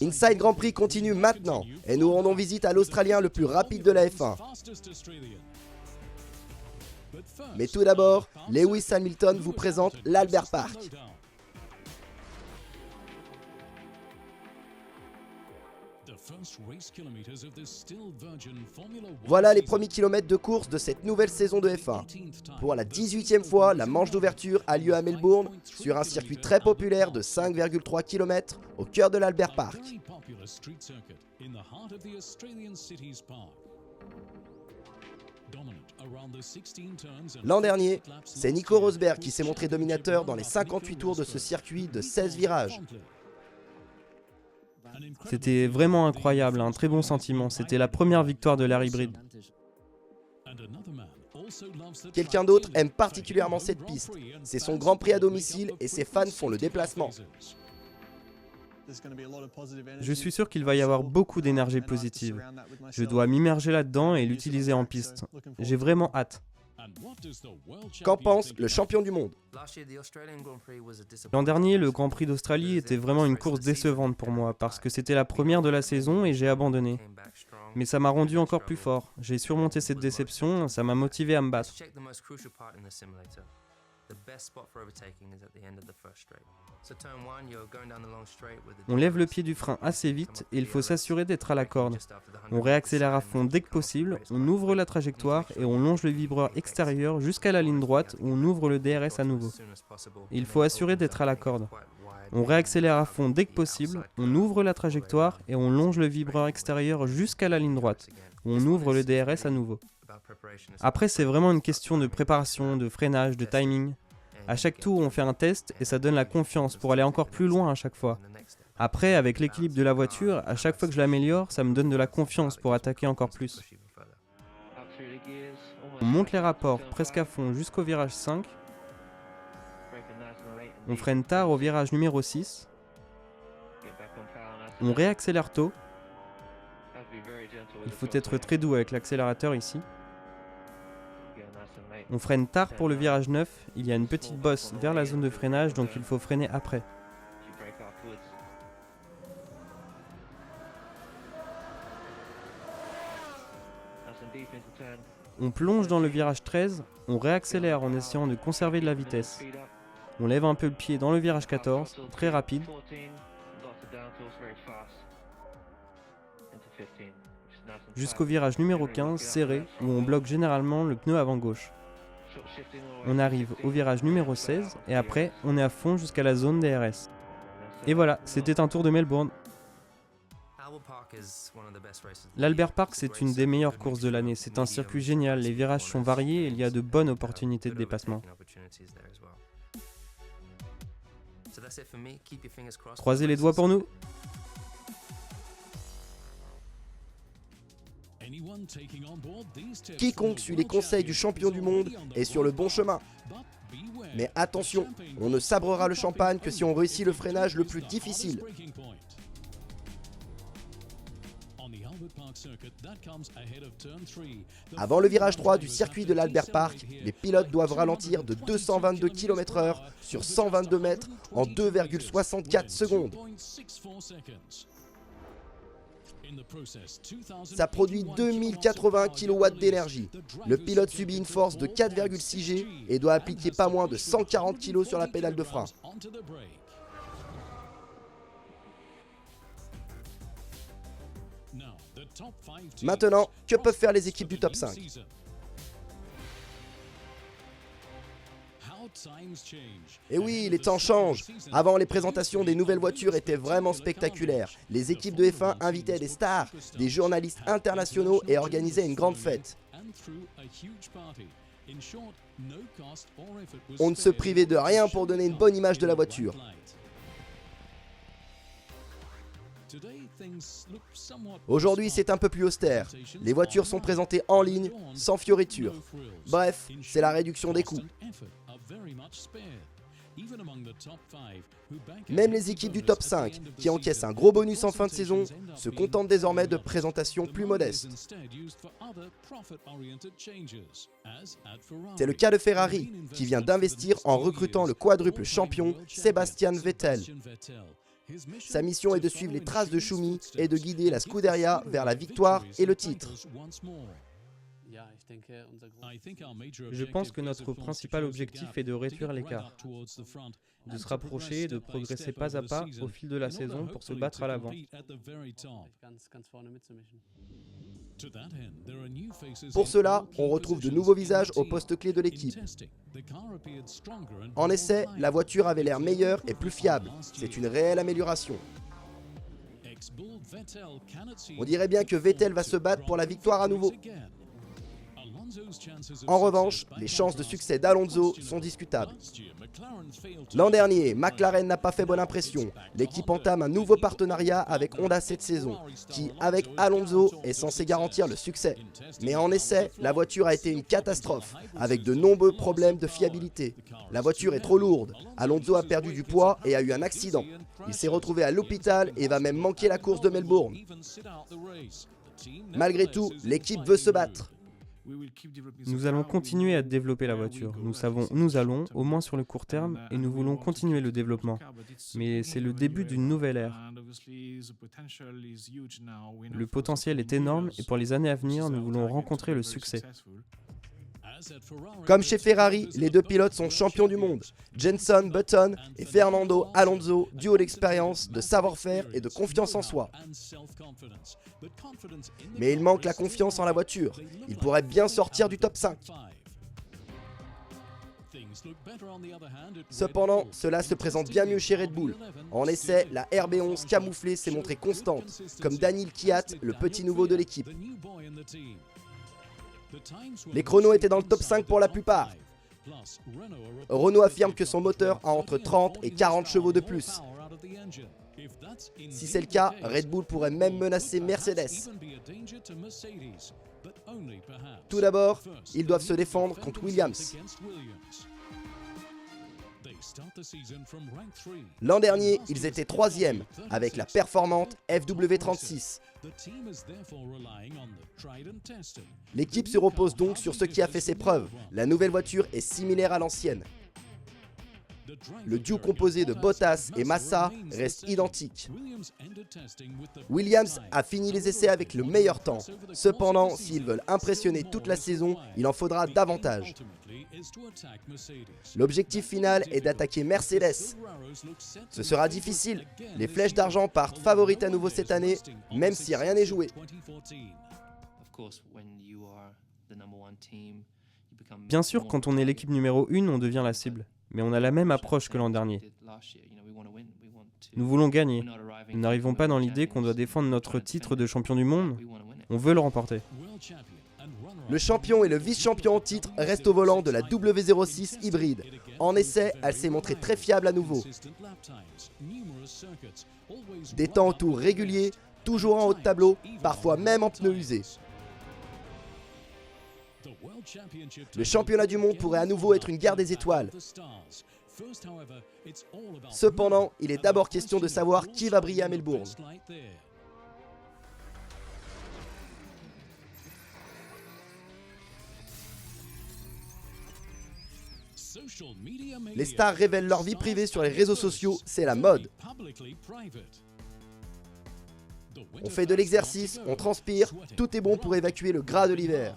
Inside Grand Prix continue maintenant et nous rendons visite à l'Australien le plus rapide de la F1. Mais tout d'abord, Lewis Hamilton vous présente l'Albert Park. Voilà les premiers kilomètres de course de cette nouvelle saison de F1. Pour la 18e fois, la manche d'ouverture a lieu à Melbourne, sur un circuit très populaire de 5,3 km au cœur de l'Albert Park. L'an dernier, c'est Nico Rosberg qui s'est montré dominateur dans les 58 tours de ce circuit de 16 virages. C'était vraiment incroyable, un très bon sentiment. C'était la première victoire de l'air hybride. Quelqu'un d'autre aime particulièrement cette piste. C'est son Grand Prix à domicile et ses fans font le déplacement. Je suis sûr qu'il va y avoir beaucoup d'énergie positive. Je dois m'immerger là-dedans et l'utiliser en piste. J'ai vraiment hâte. Qu'en pense le champion du monde? L'an dernier, le Grand Prix d'Australie était vraiment une course décevante pour moi parce que c'était la première de la saison et j'ai abandonné. Mais ça m'a rendu encore plus fort. J'ai surmonté cette déception, ça m'a motivé à me battre. On lève le pied du frein assez vite et il faut s'assurer d'être à la corde. On réaccélère à fond dès que possible, on ouvre la trajectoire et on longe le vibreur extérieur jusqu'à la ligne droite où on ouvre le DRS à nouveau. Il faut assurer d'être à la corde. On réaccélère à fond dès que possible, on ouvre la trajectoire et on longe le vibreur extérieur jusqu'à la ligne droite où on ouvre le DRS à nouveau. Après, c'est vraiment une question de préparation, de freinage, de timing. À chaque tour, on fait un test et ça donne la confiance pour aller encore plus loin à chaque fois. Après, avec l'équilibre de la voiture, à chaque fois que je l'améliore, ça me donne de la confiance pour attaquer encore plus. On monte les rapports presque à fond jusqu'au virage 5. On freine tard au virage numéro 6. On réaccélère tôt. Il faut être très doux avec l'accélérateur ici. On freine tard pour le virage 9, il y a une petite bosse vers la zone de freinage donc il faut freiner après. On plonge dans le virage 13, on réaccélère en essayant de conserver de la vitesse. On lève un peu le pied dans le virage 14, très rapide. Jusqu'au virage numéro 15, serré, où on bloque généralement le pneu avant gauche. On arrive au virage numéro 16 et après on est à fond jusqu'à la zone DRS. Et voilà, c'était un tour de Melbourne. L'Albert Park, c'est une des meilleures courses de l'année. C'est un circuit génial, les virages sont variés et il y a de bonnes opportunités de dépassement. Croisez les doigts pour nous. Quiconque suit les conseils du champion du monde est sur le bon chemin. Mais attention, on ne sabrera le champagne que si on réussit le freinage le plus difficile. Avant le virage 3 du circuit de l'Albert Park, les pilotes doivent ralentir de 222 km/h sur 122 mètres en 2,64 secondes. Ça produit 2080 kW d'énergie. Le pilote subit une force de 4,6 G et doit appliquer pas moins de 140 kg sur la pédale de frein. Maintenant, que peuvent faire les équipes du top 5 ? Et oui, les temps changent. Avant, les présentations des nouvelles voitures étaient vraiment spectaculaires. Les équipes de F1 invitaient des stars, des journalistes internationaux et organisaient une grande fête. On ne se privait de rien pour donner une bonne image de la voiture. Aujourd'hui, c'est un peu plus austère. Les voitures sont présentées en ligne, sans fioritures. Bref, c'est la réduction des coûts. Même les équipes du top 5, qui encaissent un gros bonus en fin de saison, se contentent désormais de présentations plus modestes. C'est le cas de Ferrari, qui vient d'investir en recrutant le quadruple champion Sebastian Vettel. Sa mission est de suivre les traces de Schumi et de guider la Scuderia vers la victoire et le titre. Je pense que notre principal objectif est de réduire l'écart, de se rapprocher et de progresser pas à pas au fil de la saison pour se battre à l'avant. Pour cela, on retrouve de nouveaux visages au poste clé de l'équipe. En essai, la voiture avait l'air meilleure et plus fiable. C'est une réelle amélioration. On dirait bien que Vettel va se battre pour la victoire à nouveau. En revanche, les chances de succès d'Alonso sont discutables. L'an dernier, McLaren n'a pas fait bonne impression. L'équipe entame un nouveau partenariat avec Honda cette saison, qui, avec Alonso, est censé garantir le succès. Mais en essai, la voiture a été une catastrophe, avec de nombreux problèmes de fiabilité. La voiture est trop lourde. Alonso a perdu du poids et a eu un accident. Il s'est retrouvé à l'hôpital et va même manquer la course de Melbourne. Malgré tout, l'équipe veut se battre. Nous allons continuer à développer la voiture. Nous savons où nous allons, au moins sur le court terme, et nous voulons continuer le développement. Mais c'est le début d'une nouvelle ère. Le potentiel est énorme et pour les années à venir, nous voulons rencontrer le succès. Comme chez Ferrari, les deux pilotes sont champions du monde. Jenson Button et Fernando Alonso, duo d'expérience, de savoir-faire et de confiance en soi. Mais il manque la confiance en la voiture. Il pourrait bien sortir du top 5. Cependant, cela se présente bien mieux chez Red Bull. En essai, la RB11 camouflée s'est montrée constante, comme Daniil Kvyat, le petit nouveau de l'équipe. Les chronos étaient dans le top 5 pour la plupart. Renault affirme que son moteur a entre 30 et 40 chevaux de plus. Si c'est le cas, Red Bull pourrait même menacer Mercedes. Tout d'abord, ils doivent se défendre contre Williams. L'an dernier, ils étaient 3e avec la performante FW36. L'équipe se repose donc sur ce qui a fait ses preuves. La nouvelle voiture est similaire à l'ancienne. Le duo composé de Bottas et Massa reste identique. Williams a fini les essais avec le meilleur temps. Cependant, s'ils veulent impressionner toute la saison, il en faudra davantage. L'objectif final est d'attaquer Mercedes. Ce sera difficile. Les flèches d'argent partent favorites à nouveau cette année, même si rien n'est joué. Bien sûr, quand on est l'équipe numéro 1, on devient la cible. Mais on a la même approche que l'an dernier. Nous voulons gagner. Nous n'arrivons pas dans l'idée qu'on doit défendre notre titre de champion du monde. On veut le remporter. Le champion et le vice-champion en titre restent au volant de la W06 hybride. En essai, elle s'est montrée très fiable à nouveau. Des temps autour réguliers, toujours en haut de tableau, parfois même en pneus usés. Le championnat du monde pourrait à nouveau être une guerre des étoiles. Cependant, il est d'abord question de savoir qui va briller à Melbourne. Les stars révèlent leur vie privée sur les réseaux sociaux, c'est la mode. On fait de l'exercice, on transpire, tout est bon pour évacuer le gras de l'hiver.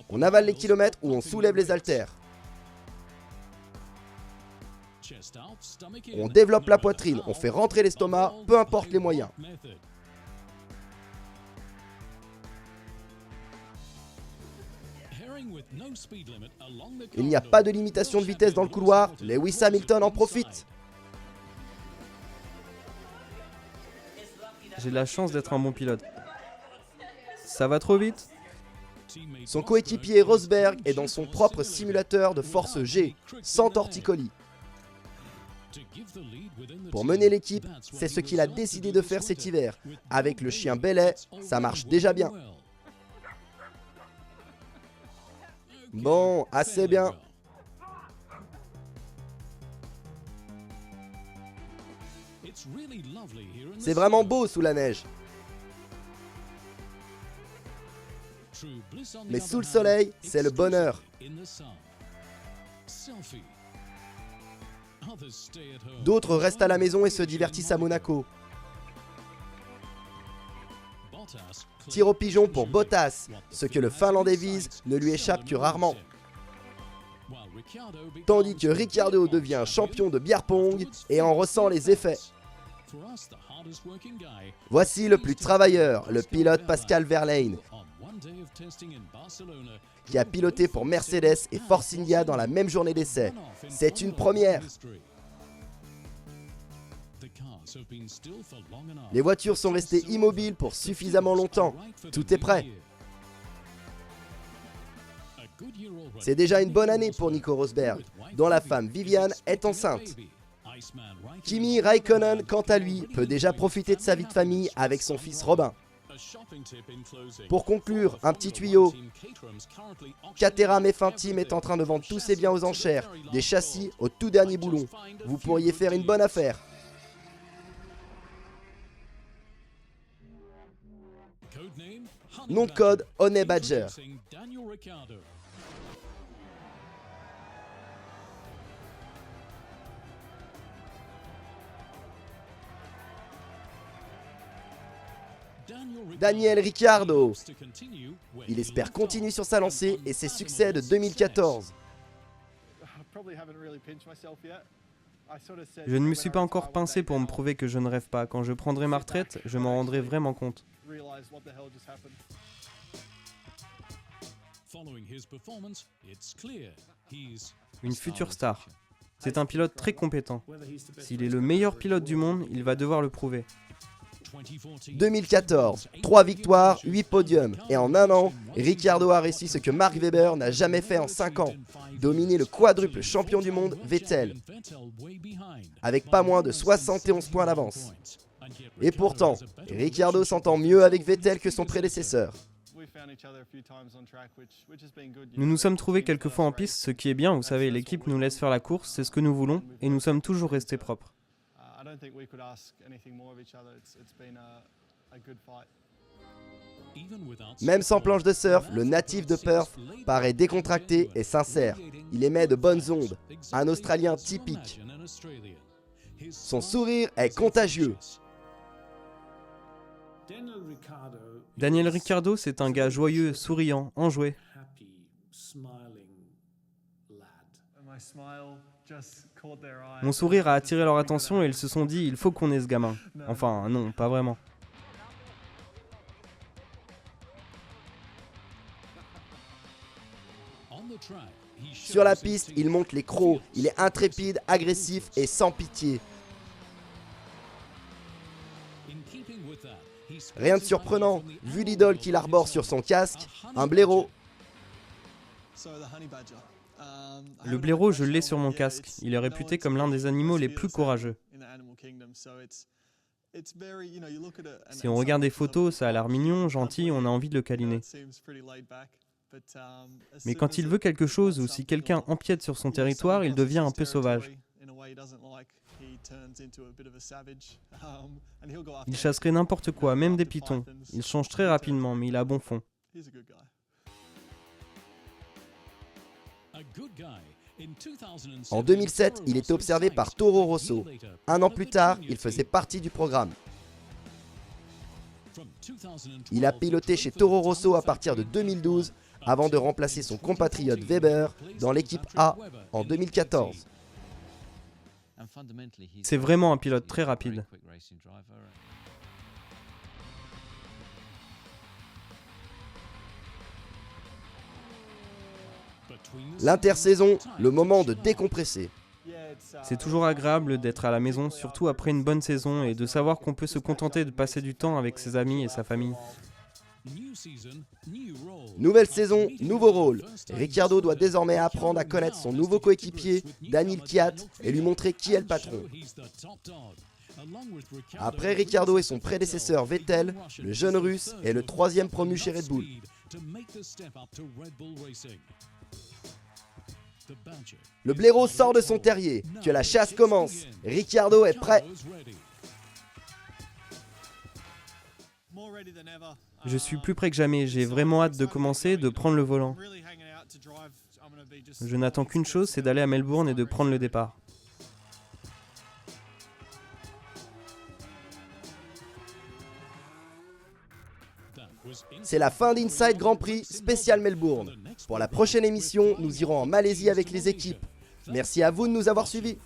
On avale les kilomètres ou on soulève les haltères. On développe la poitrine, on fait rentrer l'estomac, peu importe les moyens. Il n'y a pas de limitation de vitesse dans le couloir, Lewis Hamilton en profite. J'ai la chance d'être un bon pilote. Ça va trop vite? Son coéquipier Rosberg est dans son propre simulateur de force G, sans torticolis. Pour mener l'équipe, c'est ce qu'il a décidé de faire cet hiver. Avec le chien Belay, ça marche déjà bien. Bon, assez bien. C'est vraiment beau sous la neige. Mais sous le soleil, c'est le bonheur. D'autres restent à la maison et se divertissent à Monaco. Tir au pigeon pour Bottas, ce que le Finlandais vise ne lui échappe que rarement. Tandis que Ricciardo devient champion de bière pong et en ressent les effets. Voici le plus travailleur, le pilote Pascal Wehrlein, qui a piloté pour Mercedes et Force India dans la même journée d'essai. C'est une première. Les voitures sont restées immobiles pour suffisamment longtemps. Tout est prêt. C'est déjà une bonne année pour Nico Rosberg, dont la femme Viviane est enceinte. Kimi Raikkonen, quant à lui, peut déjà profiter de sa vie de famille avec son fils Robin. Pour conclure, un petit tuyau. Caterham F1 Team est en train de vendre tous ses biens aux enchères, des châssis au tout dernier boulon. Vous pourriez faire une bonne affaire. Nom de code Honey Badger. Daniel Ricciardo. Il espère continuer sur sa lancée et ses succès de 2014. Je ne me suis pas encore pincé pour me prouver que je ne rêve pas. Quand je prendrai ma retraite, je m'en rendrai vraiment compte. Une future star. C'est un pilote très compétent. S'il est le meilleur pilote du monde, il va devoir le prouver. 2014, 3 victoires, 8 podiums. Et en un an, Ricciardo a réussi ce que Mark Webber n'a jamais fait en 5 ans. Dominer le quadruple champion du monde Vettel. Avec pas moins de 71 points d'avance. Et pourtant, Ricciardo s'entend mieux avec Vettel que son prédécesseur. Nous nous sommes trouvés quelques fois en piste, ce qui est bien, vous savez, l'équipe nous laisse faire la course, c'est ce que nous voulons, et nous sommes toujours restés propres. Même sans planche de surf, le natif de Perth paraît décontracté et sincère. Il émet de bonnes ondes, un Australien typique. Son sourire est contagieux. Daniel Ricciardo, c'est un gars joyeux, souriant, enjoué. Mon sourire a attiré leur attention et ils se sont dit « il faut qu'on ait ce gamin ». Enfin, non, pas vraiment. Sur la piste, il monte les crocs. Il est intrépide, agressif et sans pitié. Rien de surprenant, vu l'idole qu'il arbore sur son casque, un blaireau. Le blaireau, je l'ai sur mon casque. Il est réputé comme l'un des animaux les plus courageux. Si on regarde des photos, ça a l'air mignon, gentil, on a envie de le câliner. Mais quand il veut quelque chose ou si quelqu'un empiète sur son territoire, il devient un peu sauvage. Il chasserait n'importe quoi, même des pitons. Il change très rapidement, mais il a bon fond. En 2007, il est observé par Toro Rosso. Un an plus tard, il faisait partie du programme. Il a piloté chez Toro Rosso à partir de 2012, avant de remplacer son compatriote Weber dans l'équipe A en 2014. C'est vraiment un pilote très rapide. L'intersaison, le moment de décompresser. C'est toujours agréable d'être à la maison, surtout après une bonne saison, et de savoir qu'on peut se contenter de passer du temps avec ses amis et sa famille. Nouvelle saison, nouveau rôle. Ricciardo doit désormais apprendre à connaître son nouveau coéquipier, Daniil Kvyat, et lui montrer qui est le patron. Après Ricciardo et son prédécesseur Vettel, le jeune russe est le 3e promu chez Red Bull. Le blaireau sort de son terrier, que la chasse commence. Ricciardo est prêt. Je suis plus près que jamais, j'ai vraiment hâte de commencer, de prendre le volant. Je n'attends qu'une chose, c'est d'aller à Melbourne et de prendre le départ. C'est la fin d'Inside Grand Prix spécial Melbourne. Pour la prochaine émission, nous irons en Malaisie avec les équipes. Merci à vous de nous avoir suivis.